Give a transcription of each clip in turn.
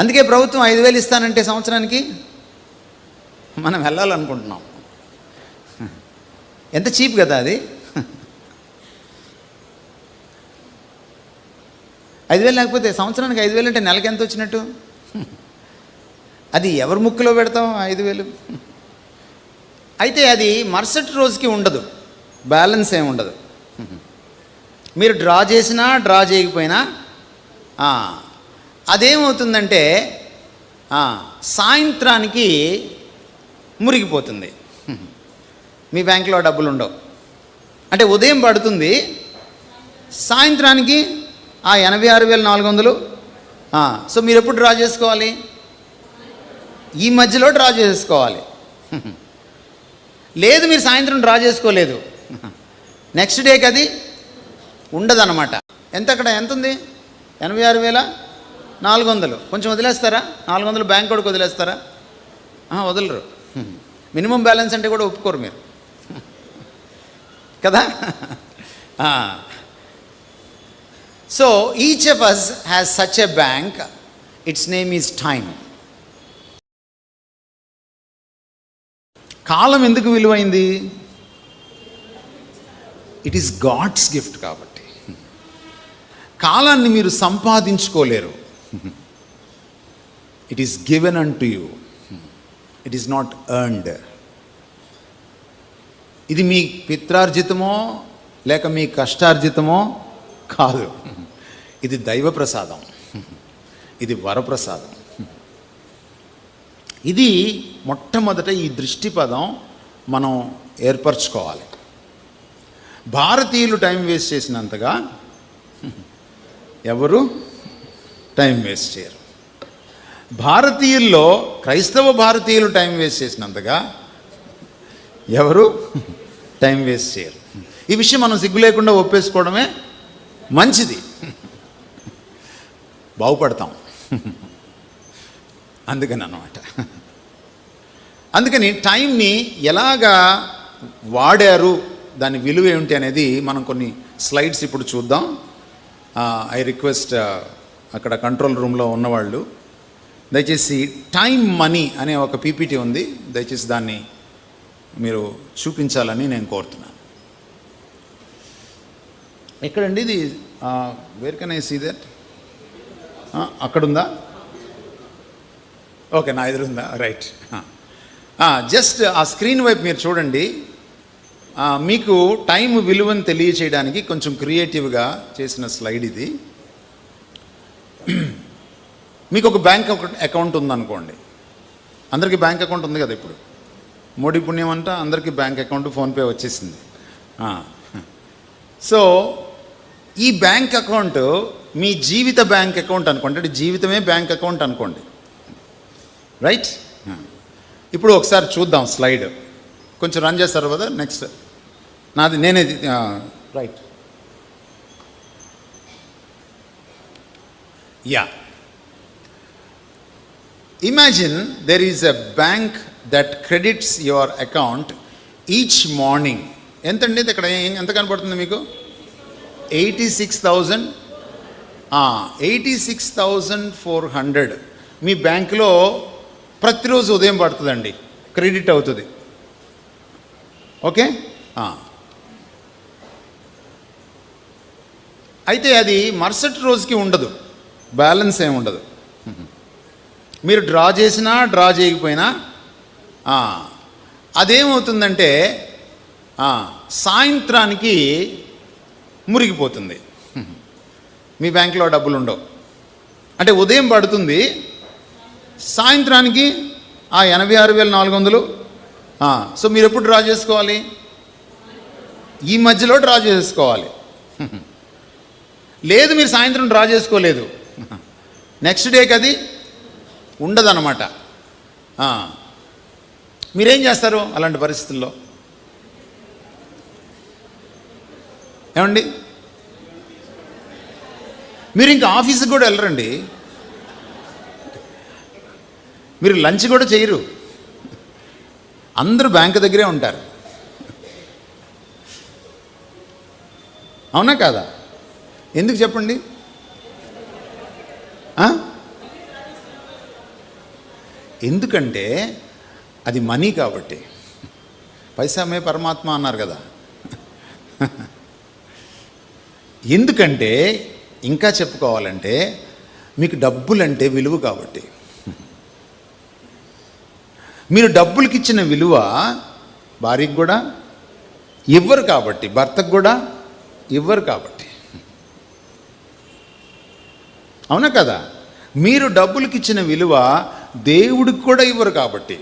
అందుకే ప్రభుత్వం 5,000 ఇస్తానంటే సంవత్సరానికి మనం వెళ్ళాలనుకుంటున్నాం. ఎంత చీప్ కదా అది. 5,000 లేకపోతే సంవత్సరానికి 5,000 అంటే నెలకి ఎంత వచ్చినట్టు? అది ఎవరి ముక్కులో పెడతాం 5,000? అయితే అది మరుసటి రోజుకి ఉండదు, బ్యాలెన్స్ ఏమి ఉండదు. మీరు డ్రా చేసినా డ్రా చేయకపోయినా అదేమవుతుందంటే సాయంత్రానికి మురిగిపోతుంది. మీ బ్యాంకులో డబ్బులు ఉండవు. అంటే ఉదయం పడుతుంది, సాయంత్రానికి 86,400. సో మీరు ఎప్పుడు డ్రా చేసుకోవాలి? ఈ మధ్యలో డ్రా చేసుకోవాలి. లేదు మీరు సాయంత్రం డ్రా చేసుకోలేదు, నెక్స్ట్ డేకి అది ఉండదన్నమాట. అక్కడ ఎంత ఉంది? 86,400. కొంచెం వదిలేస్తారా? 400 బ్యాంక్ కూడా వదిలేస్తారా? వదలరు. మినిమం బ్యాలెన్స్ అంటే కూడా ఒప్పుకోరు మీరు కదా. So each of us has such a bank. Its name is time. కాలం ఎందుకు విలువైంది? ఇట్ ఈస్ గాడ్స్ గిఫ్ట్ కాబట్టి. కాలాన్ని మీరు సంపాదించుకోలేరు. It is given unto you. It is not earned. ఇది మీ పిత్రార్జితమో లేక మీ కష్టార్జితమో కాదు. ఇది దైవ ప్రసాదం, ఇది వరప్రసాదం. ఇది మొట్టమొదట ఈ దృష్టి పదం మనం ఏర్పరచుకోవాలి. భారతీయులు టైం వేస్ట్ చేసినంతగా ఎవరు టైం వేస్ట్ చేయరు. భారతీయుల్లో క్రైస్తవ భారతీయులు టైం వేస్ట్ చేసినంతగా ఎవరు టైం వేస్ట్ చేయరు. ఈ విషయం మనం సిగ్గు లేకుండా ఒప్పేసుకోవడమే మంచిది. బాగుపడతాం అందుకని అన్నమాట. అందుకని టైంని ఎలాగా వాడారు, దాని విలువ ఏమిటి అనేది మనం కొన్ని స్లైడ్స్ ఇప్పుడు చూద్దాం. ఐ రిక్వెస్ట్ అక్కడ కంట్రోల్ రూమ్లో ఉన్నవాళ్ళు దయచేసి టైం మనీ అనే ఒక పీపీటీ ఉంది, దయచేసి దాన్ని మీరు చూపించాలని నేను కోరుతున్నాను. ఎక్కడండి ఇది? Where can I see that? అక్కడుందా? ఓకే, నా ఎదురుందా? రైట్. జస్ట్ ఆ స్క్రీన్ వైపు మీరు చూడండి. మీకు టైం విలువను తెలియచేయడానికి కొంచెం క్రియేటివ్గా చేసిన స్లైడ్ ఇది. మీకు ఒక బ్యాంక్ అకౌంట్ ఉందనుకోండి. అందరికీ బ్యాంక్ అకౌంట్ ఉంది కదా ఇప్పుడు. మోడీ పుణ్యం అంట అందరికీ బ్యాంక్ అకౌంట్, ఫోన్పే వచ్చేసింది. సో ఈ బ్యాంక్ అకౌంట్ మీ జీవిత బ్యాంక్ అకౌంట్ అనుకోండి. అంటే జీవితమే బ్యాంక్ అకౌంట్ అనుకోండి, రైట్? ఇప్పుడు ఒకసారి చూద్దాం స్లైడ్. కొంచెం రన్ చేస్తారు కదా. నెక్స్ట్ నేనే right. Yeah, imagine there is a bank that credits your account each morning. ఎంతండి ఇక్కడ? ఎంత కనపడుతుంది మీకు? 86,000. 86,400 మీ బ్యాంకులో ప్రతిరోజు ఉదయం పడుతుందండి, క్రెడిట్ అవుతుంది. ఓకే. అయితే అది మరుసటి రోజుకి ఉండదు, బ్యాలెన్స్ ఏమి ఉండదు. మీరు డ్రా చేసినా డ్రా చేయకపోయినా అదేమవుతుందంటే సాయంత్రానికి మురిగిపోతుంది. మీ బ్యాంకులో డబ్బులు ఉండవు. అంటే ఉదయం పడుతుంది, సాయంత్రానికి 86,400. సో మీరు ఎప్పుడు డ్రా చేసుకోవాలి? ఈ మధ్యలో డ్రా చేసుకోవాలి. లేదు మీరు సాయంత్రం డ్రా చేసుకోలేదు, నెక్స్ట్ డేకి అది ఉండదన్నమాట. మీరేం చేస్తారు అలాంటి పరిస్థితుల్లో? ఏమండి, మీరు ఇంకా ఆఫీస్కి కూడా వెళ్ళరండి, మీరు లంచ్ కూడా చేయరు, అందరూ బ్యాంకు దగ్గరే ఉంటారు. అవునా కాదా? ఎందుకు చెప్పండి? ఎందుకంటే అది మనీ కాబట్టి. పైసామే పరమాత్మ అన్నారు కదా. ఎందుకంటే ఇంకా చెప్పుకోవాలంటే మీకు డబ్బులంటే విలువ కాబట్టి. మీరు డబ్బులకి ఇచ్చిన విలువ భార్యకి కూడా ఇవ్వరు కాబట్టి, భర్తకు కూడా ఇవ్వరు కాబట్టి. అవునా కదా? మీరు డబ్బులకి ఇచ్చిన విలువ దేవుడికి కూడా ఇవ్వరు కాబట్టి.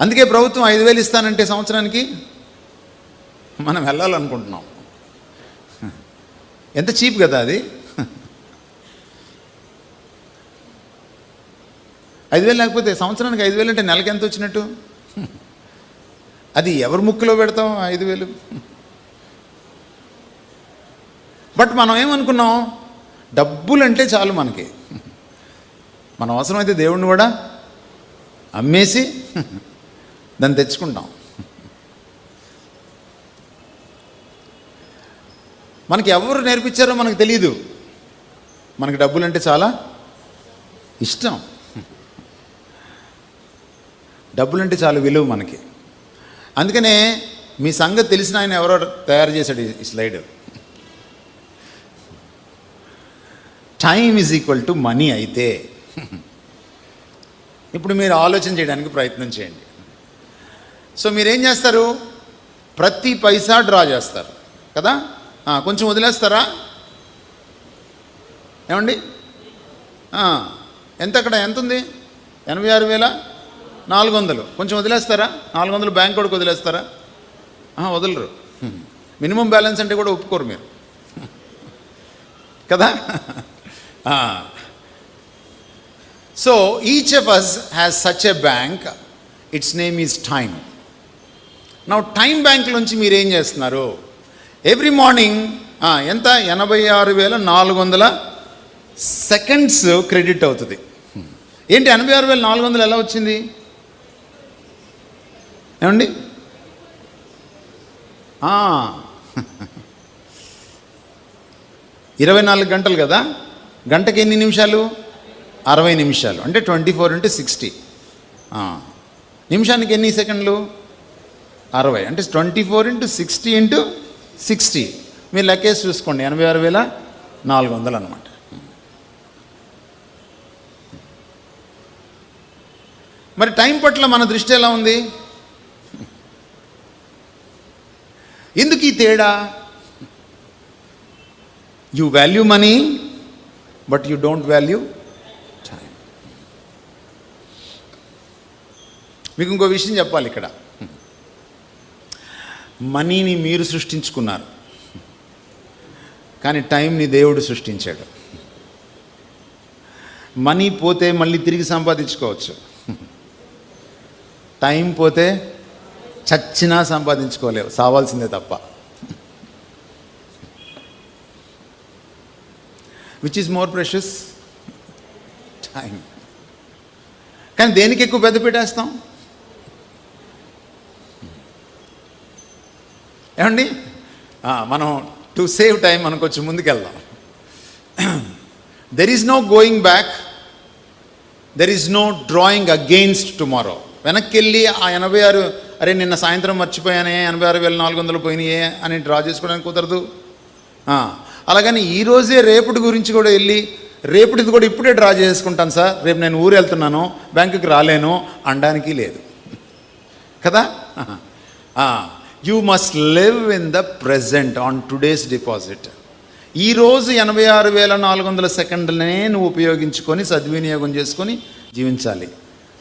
అందుకే ప్రభుత్వం 5,000 ఇస్తానంటే సంవత్సరానికి మనం వెళ్ళాలనుకుంటున్నాం. ఎంత చీప్ కదా అది. 5,000 లేకపోతే సంవత్సరానికి 5,000 అంటే నెలకి ఎంత వచ్చినట్టు? అది ఎవరి ముక్కులో పెడతాం 5,000? బట్ మనం ఏమనుకున్నాం, డబ్బులంటే చాలు మనకి. మనం అవసరమైతే దేవుణ్ణి కూడా అమ్మేసి దాన్ని తెచ్చుకుంటాం. మనకి ఎవరు నేర్పించారో మనకు తెలియదు, మనకి డబ్బులంటే చాలా ఇష్టం. డబ్బులంటే చాలా విలువ మనకి. అందుకనే మీ సంగతి తెలిసిన ఆయన ఎవరో తయారు చేశాడు ఈ slide. Time is equal to money అయితే ఇప్పుడు మీరు ఆలోచన చేయడానికి ప్రయత్నం చేయండి. సో మీరేం చేస్తారు, ప్రతి పైసా డ్రా చేస్తారు కదా. కొంచెం వదిలేస్తారా? ఏమండి, ఎంత అక్కడ ఎంత ఉంది? 86,400. కొంచెం వదిలేస్తారా? 400 బ్యాంక్ కూడా వదిలేస్తారా? వదలరు. మినిమం బ్యాలెన్స్ అంటే కూడా ఒప్పుకోరు మీరు కదా. So each of us has such a bank, it's name is time. నా టైం బ్యాంక్ నుంచి మీరు ఏం చేస్తున్నారు? ఎవ్రీ మార్నింగ్ ఎంత? 86,400 సెకండ్స్ క్రెడిట్ అవుతుంది. ఏంటి 86,400 ఎలా వచ్చింది ఏమండి? 24 గంటలు కదా. గంటకి ఎన్ని నిమిషాలు? 60 నిమిషాలు. అంటే 24 × 60. నిమిషానికి ఎన్ని సెకండ్లు? 60. అంటే 24 × 60 × 60. మీరు లెక్కేసి చూసుకోండి, 86,400 అనమాట. మరి టైం పట్ల మన దృష్టి ఎలా ఉంది? ఎందుకు ఈ తేడా? You value money but you don't value time. మీకు ఇంకో విషయం చెప్పాలి ఇక్కడ. మనీని మీరు సృష్టించుకున్నారు, కానీ టైంని దేవుడు సృష్టించాడు. మనీ పోతే మళ్ళీ తిరిగి సంపాదించుకోవచ్చు, టైం పోతే చచ్చినా సంపాదించుకోలేవు, సావాల్సిందే తప్ప. Which is more precious? Time. కానీ దేనికి ఎక్కువ పెద్ద పెట్టేస్తాం ఏమండి? మనం టు సేవ్ టైం మనం కొంచెం ముందుకెళ్దాం. There is no going back, there is no drawing against tomorrow. వెనక్కి వెళ్ళి ఆ 86, అరే నిన్న సాయంత్రం మర్చిపోయానే 86,400 పోయినాయే అని డ్రా చేసుకోవడానికి కుదరదు. అలాగని ఈరోజే రేపటి గురించి కూడా వెళ్ళి రేపటిది కూడా ఇప్పుడే డ్రా చేసుకుంటాను సార్, రేపు నేను ఊరు వెళ్తున్నాను బ్యాంకుకి రాలేను అనడానికి లేదు కదా. You must live in the present on today's deposit. ఈరోజు 86,400 సెకండ్లనే నువ్వు ఉపయోగించుకొని సద్వినియోగం చేసుకొని జీవించాలి.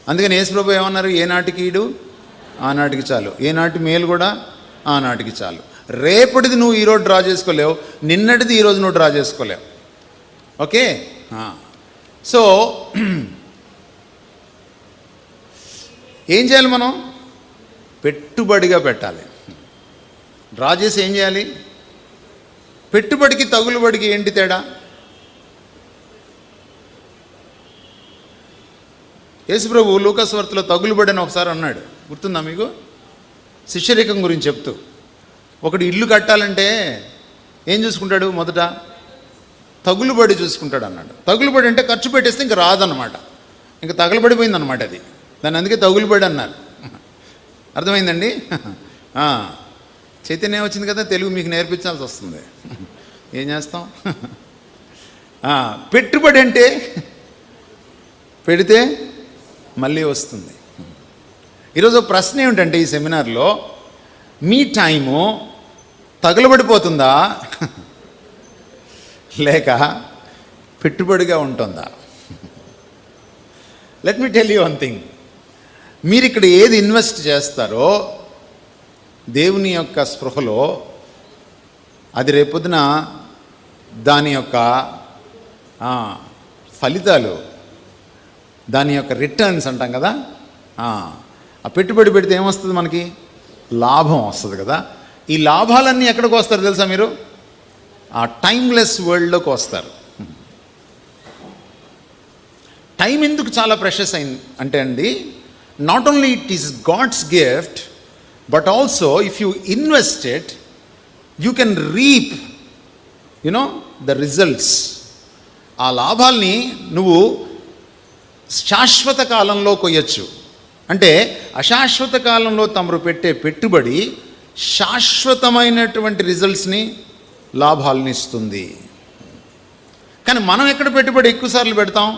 అందుకని యేసుప్రభు ఏమన్నారు? ఏనాటికి ఈడు ఆనాటికి చాలు, ఏనాటి మేలు కూడా ఆనాటికి చాలు. రేపటిది నువ్వు ఈరోజు డ్రా చేసుకోలేవు, నిన్నటిది ఈరోజు నువ్వు డ్రా చేసుకోలేవు. ఓకే. సో ఏం చేయాలి? మనం పెట్టుబడిగా పెట్టాలి. డ్రా చేసి ఏం చేయాలి? పెట్టుబడికి తగులుబడికి ఏంటి తేడా? యేసుప్రభు లూకాసు వార్తలో తగులుబడి అని ఒకసారి అన్నాడు, గుర్తుందా మీకు? శిష్యరికం గురించి చెప్తూ, ఒకడు ఇల్లు కట్టాలంటే ఏం చూసుకుంటాడు? మొదట తగులుబడి చూసుకుంటాడు అన్నాడు. తగులుబడి అంటే ఖర్చు పెట్టేస్తే ఇంక రాదన్నమాట. ఇంకా తగలబడిపోయింది అనమాట అది. దాన్ని అందుకే తగులుబడి అన్నారు. అర్థమైందండి? చైతన్యం వచ్చింది కదా, తెలుగు మీకు నేర్పించాల్సి వస్తుంది. ఏం చేస్తాం? పెట్టుబడి అంటే పెడితే మళ్ళీ వస్తుంది. ఈరోజు ప్రశ్న ఏమిటంటే ఈ సెమినార్లో, మీ టైము తగలబడిపోతుందా లేక పెట్టుబడిగా ఉంటుందా? Let me tell you one thing. మీరు ఇక్కడ ఏది ఇన్వెస్ట్ చేస్తారో దేవుని యొక్క స్పృహలో, అది రేపొద్దున దాని యొక్క ఫలితాలు, దాని యొక్క రిటర్న్స్ అంటాం కదా, ఆ పెట్టుబడి పెడితే ఏమొస్తుంది? మనకి లాభం వస్తుంది కదా. ఈ లాభాలన్నీ ఎక్కడికి వస్తారు తెలుసా మీరు? ఆ టైమ్లెస్ వరల్డ్లోకి వస్తారు. టైం ఎందుకు చాలా ప్రెషస్ అయింది అంటే అండి, not only it is God's gift, but also if you invest it, you can reap the results. ఆ లాభాల్ని నువ్వు శాశ్వత కాలంలో కొయ్యొచ్చు. అంటే అశాశ్వత కాలంలో తమరు పెట్టే పెట్టుబడి శాశ్వతమైనటువంటి రిజల్ట్స్ని, లాభాలని ఇస్తుంది. కానీ మనం ఎక్కడ పెట్టుబడి ఎక్కువసార్లు పెడతాం?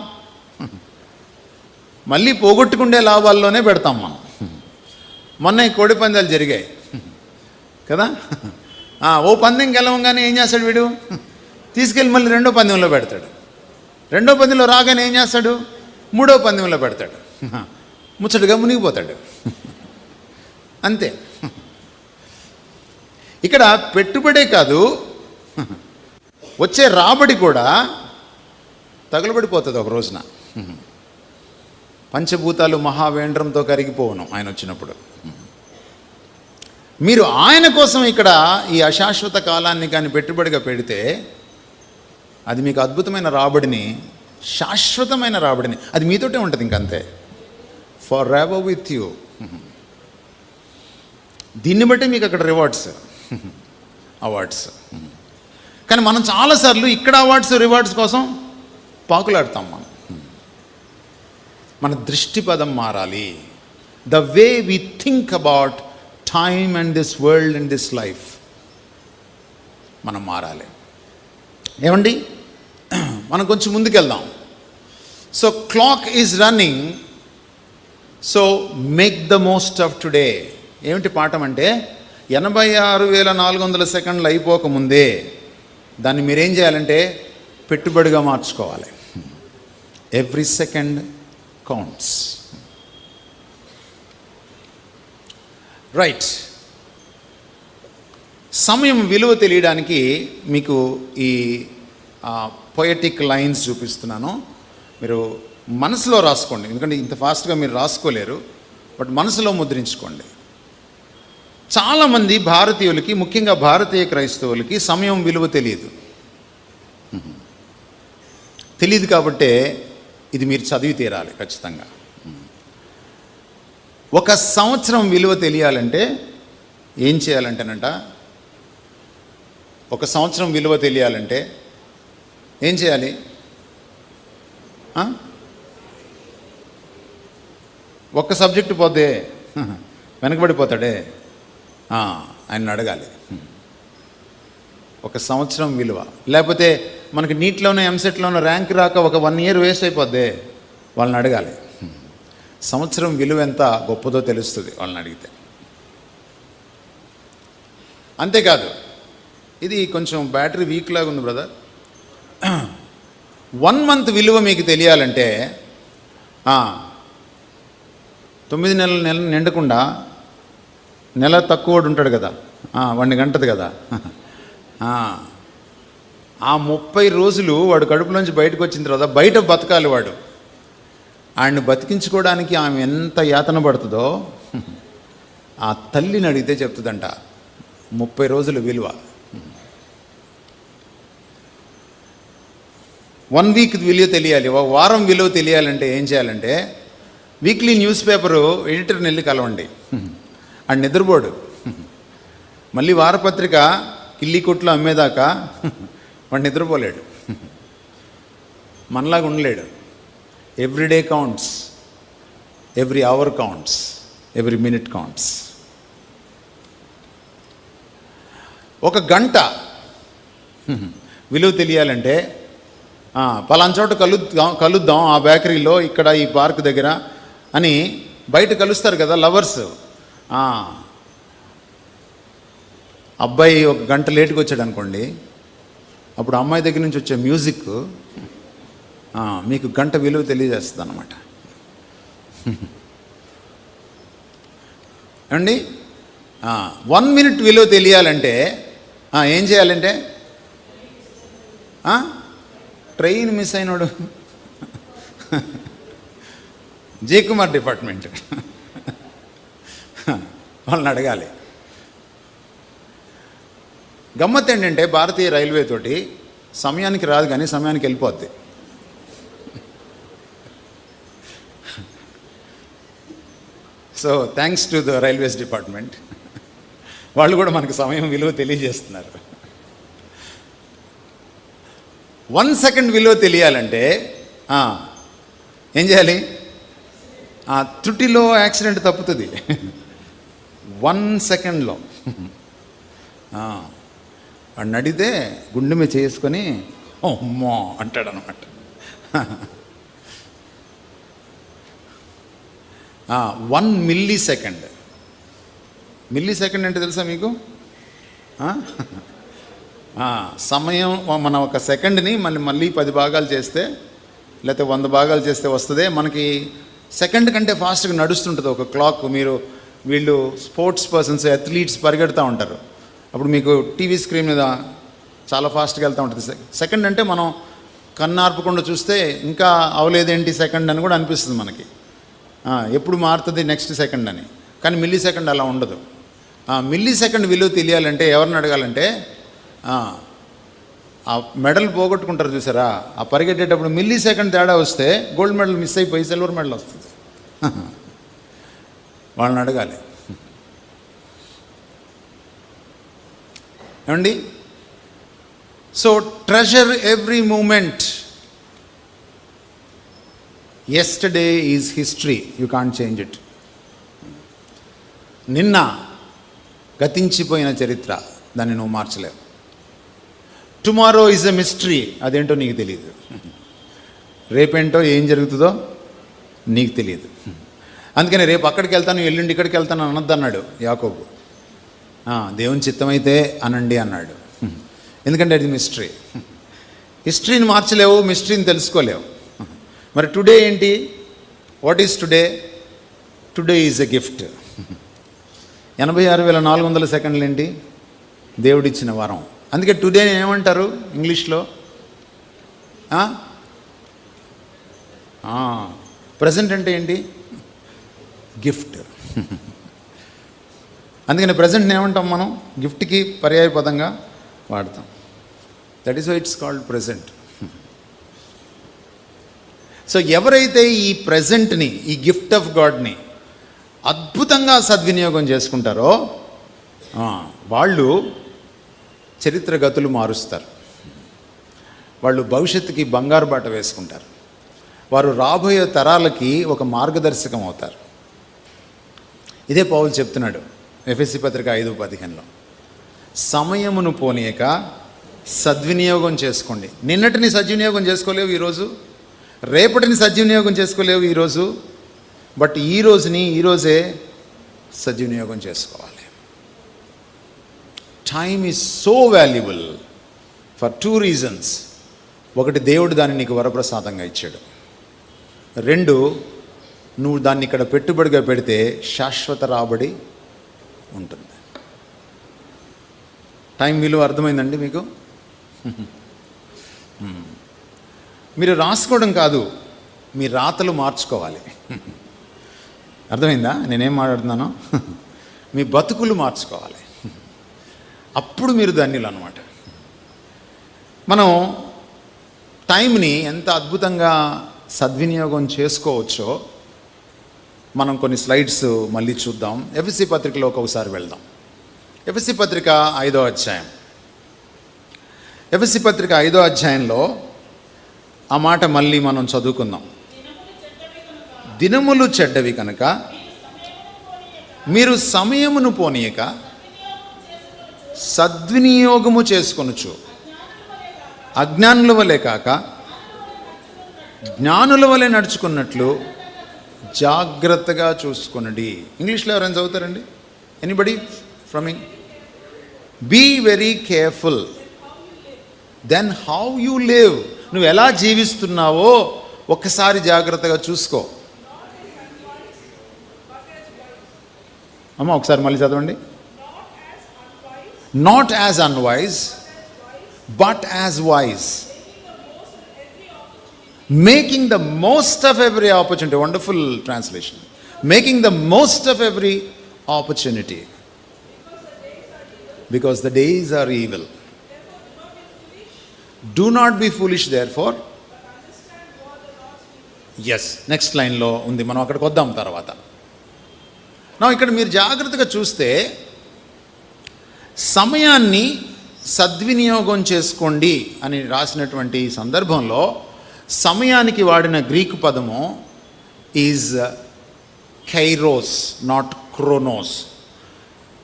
మళ్ళీ పోగొట్టుకుండే లాభాల్లోనే పెడతాం మనం. మొన్న ఈ కోడి పందాలు జరిగాయి కదా. ఓ పందెం గెలవంగానే ఏం చేస్తాడు వీడు? తీసుకెళ్ళి మళ్ళీ రెండో పందెంలో పెడతాడు. రెండో పందెంలో రాగానే ఏం చేస్తాడు? మూడో పందెంలో పెడతాడు. ముచ్చటగా మునిగిపోతాడు. అంతే. ఇక్కడ పెట్టుబడే కాదు, వచ్చే రాబడి కూడా తగులబడిపోతుంది ఒక రోజున. పంచభూతాలు మహావేంద్రంతో కరిగిపోవను ఆయన వచ్చినప్పుడు. మీరు ఆయన కోసం ఇక్కడ ఈ అశాశ్వత కాలాన్ని కానీ పెట్టుబడిగా పెడితే, అది మీకు అద్భుతమైన రాబడిని, శాశ్వతమైన రాబడిని, అది మీతోటే ఉంటుంది ఇంకంతే. For ever with you. దీన్ని బట్టి మీకు అక్కడ రివార్డ్స్, అవార్డ్స్. కానీ మనం చాలాసార్లు ఇక్కడ అవార్డ్స్, రివార్డ్స్ కోసం పాకులాడతాం. మన దృష్టి పదం మారాలి. The way we think about time and this world and this life మనం మారాలి. ఏమండి, మనం కొంచెం ముందుకెళ్దాం. So clock is running, so make the most of today. ఏమిటి పాఠం అంటే, 86,400 సెకండ్లు అయిపోకముందే దాన్ని మీరేం చేయాలంటే పెట్టుబడిగా మార్చుకోవాలి. Every second counts. రైట్. సమయం విలువ తెలియడానికి మీకు ఈ పొయటిక్ లైన్స్ చూపిస్తున్నాను. మీరు మనసులో రాసుకోండి, ఎందుకంటే ఇంత ఫాస్ట్గా మీరు రాసుకోలేరు, బట్ మనసులో ముద్రించుకోండి. చాలామంది భారతీయులకి, ముఖ్యంగా భారతీయ క్రైస్తవులకి సమయం విలువ తెలియదు. కాబట్టే ఇది మీరు చదివి తీరాలి ఖచ్చితంగా. ఒక సంవత్సరం విలువ తెలియాలంటే ఏం చేయాలంటేనంట, ఒక సంవత్సరం విలువ తెలియాలంటే ఏం చేయాలి? ఒక్క సబ్జెక్టు పోతే వెనకబడిపోతాడే, ఆయన అడగాలి. ఒక సంవత్సరం విలువ, లేకపోతే మనకి నీట్లోనే ఎంసెట్లోనే ర్యాంక్ రాక ఒక 1 ఇయర్ వేస్ట్ అయిపోద్దే, వాళ్ళని అడగాలి. సంవత్సరం విలువ ఎంత గొప్పదో తెలుస్తుంది వాళ్ళని అడిగితే. అంతేకాదు, ఇది కొంచెం బ్యాటరీ వీక్ లాగా ఉంది బ్రదర్. 1 మంత్ విలువ మీకు తెలియాలంటే 9 నెలలు నిండకుండా నెల తక్కువడు ఉంటాడు కదా, వాడిని గంటది కదా. ఆ 30 రోజులు వాడు కడుపులోంచి బయటకు వచ్చిన తర్వాత బయట బతకాలి వాడు. ఆయన్ని బతికించుకోవడానికి ఆమె ఎంత యాతన పడుతుందో ఆ తల్లిని అడిగితే చెప్తుందంట 30 రోజుల విలువ. 1 వీక్ విలువ తెలియాలి, ఒక వారం విలువ తెలియాలంటే ఏం చేయాలంటే, వీక్లీ న్యూస్ పేపరు ఎడిటర్ని వెళ్ళి కలవండి. ఆడు నిద్రపోడు, మళ్ళీ వారపత్రిక కిల్లి కొట్లు అమ్మేదాకా వాడు నిద్రపోలేడు, మనలాగా ఉండలేడు. Every day counts, every hour counts, every minute counts. ఒక గంట విలువ తెలియాలంటే పలానా చోట కలుద్దాం ఆ బేకరీలో, ఇక్కడ ఈ పార్క్ దగ్గర అని బయట కలుస్తారు కదా లవర్స్. అబ్బాయి ఒక గంట లేటుగా వచ్చాడు అనుకోండి, అప్పుడు అమ్మాయి దగ్గర నుంచి వచ్చే మ్యూజిక్ మీకు గంట విలువ తెలియజేస్తుంది అన్నమాట. ఏమండి 1 minute విలువ తెలియాలంటే ఏం చేయాలంటే ట్రైన్ మిస్ అయినాడు జయకుమార్ డిపార్ట్మెంట్ వాళ్ళని అడగాలి. గమ్మత్ ఏంటంటే భారతీయ రైల్వే తోటి సమయానికి రాదు కానీ సమయానికి వెళ్ళిపోద్ది. So thanks to the railways department, వాళ్ళు కూడా మనకు సమయం విలువ తెలియజేస్తున్నారు. 1 second విలువ తెలియాలంటే ఏం చేయాలి? త్రుటిలో యాక్సిడెంట్ తప్పుతుంది 1 secondలో. వాడిని అడిగితే గుండె మీద చేసుకొని అమ్మో అంటాడనమాట. 1 millisecond. మిల్లీసెకండ్ అంటే తెలుసా మీకు? సమయం మన ఒక సెకండ్ని మళ్ళీ 10 భాగాలు చేస్తే లేకపోతే 100 భాగాలు చేస్తే వస్తుంది. మనకి సెకండ్ కంటే ఫాస్ట్గా నడుస్తుంటుంది ఒక క్లాక్. వీళ్ళు స్పోర్ట్స్ పర్సన్స్, అథ్లీట్స్ పరిగెడుతూ ఉంటారు, అప్పుడు మీకు టీవీ స్క్రీన్ మీద చాలా ఫాస్ట్గా వెళ్తూ ఉంటుంది. సెకండ్ అంటే మనం కన్ను ఆర్పకుండా చూస్తే ఇంకా అవలేదేంటి సెకండ్ అని కూడా అనిపిస్తుంది మనకి, ఎప్పుడు మారుతుంది నెక్స్ట్ సెకండ్ అని. కానీ మిల్లీ సెకండ్ అలా ఉండదు. మిల్లీ సెకండ్ విలువ తెలియాలంటే ఎవరిని అడగాలంటే ఆ మెడల్ పోగొట్టుకుంటారు చూసారా, ఆ పరిగెట్టేటప్పుడు మిల్లీ సెకండ్ తేడా వస్తే గోల్డ్ మెడల్ మిస్ అయిపోయి సిల్వర్ మెడల్ వస్తుంది. వాళ్ళని అడగాలి. ఏమండి? So treasure every moment. Yesterday is history, you can't change it. నిన్న గతించిపోయిన చరిత్ర, దాన్ని నువ్వు మార్చలేవు. టుమారో ఈజ్ ఎ మిస్టరీ, అదేంటో నీకు తెలియదు. రేపేంటో ఏం జరుగుతుందో నీకు తెలియదు. అందుకని రేపు అక్కడికి వెళ్తాను, ఎల్లుండి ఇక్కడికి వెళ్తాను అనొద్దు అన్నాడు యాకోబు. దేవుని చిత్తమైతే అనండి అన్నాడు. ఎందుకంటే అది మిస్టరీ. హిస్టరీని మార్చలేవు, మిస్టరీని తెలుసుకోలేవు. మరి టుడే ఏంటి? What is today? Today is a gift. 86,400 సెకండ్లు ఏంటి? దేవుడిచ్చిన వరం. అందుకే టుడే ఏమంటారు ఇంగ్లీష్లో? ప్రజెంట్ అంటే ఏంటి? గిఫ్ట్. అందుకని ప్రజెంట్ని ఏమంటాం మనం? గిఫ్ట్కి పర్యాయ పదంగా వాడతాం. That is why it's called present. So ఎవరైతే ఈ ప్రజెంట్ని, ఈ గిఫ్ట్ ఆఫ్ గాడ్ని అద్భుతంగా సద్వినియోగం చేసుకుంటారో వాళ్ళు చరిత్ర గతులు మారుస్తారు. వాళ్ళు భవిష్యత్తుకి బంగారు బాట వేసుకుంటారు. వారు రాబోయే తరాలకి ఒక మార్గదర్శకం అవుతారు. ఇదే పౌలు చెప్తున్నాడు ఎఫెసీ పత్రిక 5:15లో. సమయమును పోనీయక సద్వినియోగం చేసుకోండి. నిన్నటిని సద్వినియోగం చేసుకోలేవు ఈరోజు, రేపటిని సద్వినియోగం చేసుకోలేవు ఈరోజు, బట్ ఈరోజే సద్వినియోగం చేసుకోవాలి. Time is so valuable for 2 reasons. ఒకటి, దేవుడు దాన్ని నీకు వరప్రసాదంగా ఇచ్చాడు. 2, నువ్వు దాన్ని ఇక్కడ పెట్టుబడిగా పెడితే శాశ్వత రాబడి ఉంటుంది. టైం విలువ అర్థమైందండి మీకు? మీరు రాసుకోవడం కాదు, మీ రాతలు మార్చుకోవాలి. అర్థమైందా నేనేం మాట్లాడుతున్నానో? మీ బతుకులు మార్చుకోవాలి. అప్పుడు మీరు ధన్యులు అన్నమాట. మనం టైంని ఎంత అద్భుతంగా సద్వినియోగం చేసుకోవచ్చో మనం కొన్ని స్లైడ్స్ మళ్ళీ చూద్దాం. ఎఫెసీ పత్రికలోకి ఒకసారి వెళ్దాం. ఎఫెసీ పత్రిక 5వ అధ్యాయం. ఎఫెసీ పత్రిక 5వ అధ్యాయంలో ఆ మాట మళ్ళీ మనం చదువుకుందాం. దినములు చెడ్డవి కనుక మీరు సమయమును పోనీయక సద్వినియోగము చేసుకొనుచు అజ్ఞానుల వలె కాక జ్ఞానుల వలె నడుచుకున్నట్లు జాగ్రత్తగా చూసుకొనండి. ఇంగ్లీష్లో ఎవరైనా చదువుతారండి? Anybody from be very careful then how you live. నువ్వు ఎలా జీవిస్తున్నావో ఒక్కసారి జాగ్రత్తగా చూసుకో. అమ్మ ఒకసారి మళ్ళీ చదవండి. Not as unwise but as wise, making the most of every opportunity. Wonderful translation. Making the most of every opportunity because the days are evil. Do not be foolish therefore. Yes, next line లో ఉంది, మనం అక్కడికి వద్దాం తర్వాత. నా ఇక్కడ మీరు జాగ్రత్తగా చూస్తే సమయాన్ని సద్వినియోగం చేసుకోండి అని రాసినటువంటి సందర్భంలో సమయానికి వాడిన గ్రీకు పదము is kairos, not Kronos.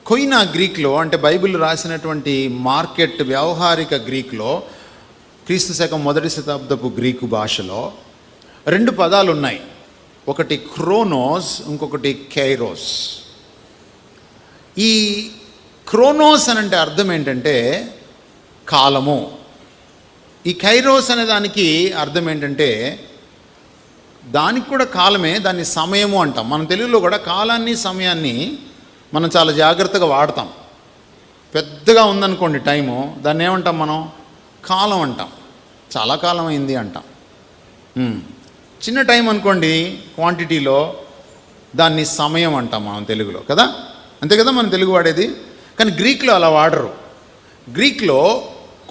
Koyna గ్రీక్లో, అంటే బైబిల్ రాసినటువంటి మార్కెట్ వ్యవహారిక గ్రీక్లో, క్రీస్తు శకం 1వ శతాబ్దపు గ్రీకు భాషలో 2 పదాలు ఉన్నాయి. ఒకటి క్రోనోస్, ఇంకొకటి కైరోస్. ఈ క్రోనోస్ అని అంటే అర్థం ఏంటంటే కాలము. ఈ కైరోస్ అనే దానికి అర్థం ఏంటంటే దానికి కూడా కాలమే, దాన్ని సమయము అంటాం. మన తెలుగులో కూడా కాలాన్ని సమయాన్ని మనం చాలా జాగ్రత్తగా వాడతాం. పెద్దగా ఉందనుకోండి టైము, దాన్ని ఏమంటాం మనం? కాలం అంటాం. చాలా కాలం అయింది అంటాం. చిన్న టైం అనుకోండి క్వాంటిటీలో, దాన్ని సమయం అంటాం మనం తెలుగులో, కదా? అంతే కదా మనం తెలుగు వాడేది. కానీ గ్రీక్లో అలా వాడరు. గ్రీక్లో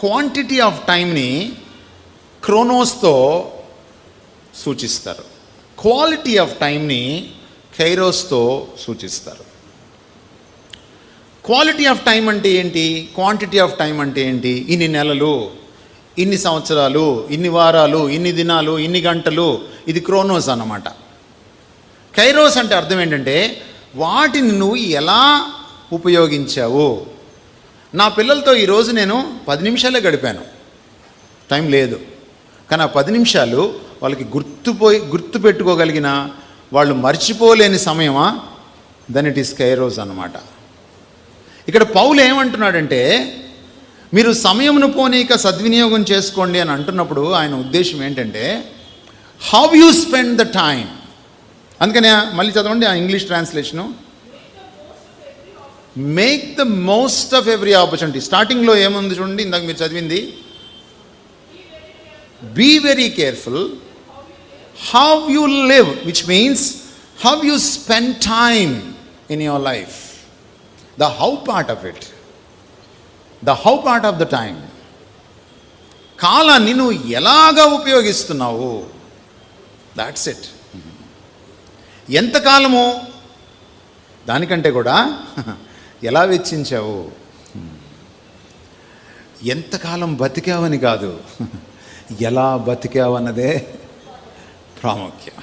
క్వాంటిటీ ఆఫ్ టైంని క్రోనోస్తో సూచిస్తారు, క్వాలిటీ ఆఫ్ టైంని కైరోస్తో సూచిస్తారు. క్వాలిటీ ఆఫ్ టైం అంటే ఏంటి? క్వాంటిటీ ఆఫ్ టైం అంటే ఏంటి? ఇన్ని నెలలు, ఇన్ని సంవత్సరాలు, ఇన్ని వారాలు, ఇన్ని దినాలు, ఇన్ని గంటలు, ఇది క్రోనోస్ అన్నమాట. కైరోస్ అంటే అర్థం ఏంటంటే వాటిని నువ్వు ఎలా ఉపయోగించావు. నా పిల్లలతో ఈరోజు నేను 10 నిమిషాలే గడిపాను, టైం లేదు. కానీ ఆ 10 నిమిషాలు వాళ్ళకి గుర్తు పెట్టుకోగలిగిన, వాళ్ళు మర్చిపోలేని సమయమా? దెన్ ఇట్ ఈస్ కైరోస్ అన్నమాట. ఇక్కడ పౌలు ఏమంటున్నాడంటే మీరు సమయమును పోనీక సద్వినియోగం చేసుకోండి అని అంటున్నప్పుడు ఆయన ఉద్దేశం ఏంటంటే how you spend the time. అందుకనే మళ్ళీ చదవండి ఆ English translation. Make the most of every opportunity. స్టార్టింగ్లో ఏముంది చూడండి, ఇందాక మీరు చదివింది. Be very careful how you live, which means how you spend time in your life. The how part of it, the how part of the time. కాలాన్ని నువ్వు ఎలాగా ఉపయోగిస్తున్నావు, that's it. ఎంతకాలము, దానికంటే కూడా ఎలా వెచ్చించావు, ఎంతకాలం బతికావని కాదు, ఎలా బతికావన్నదే ప్రాముఖ్యం.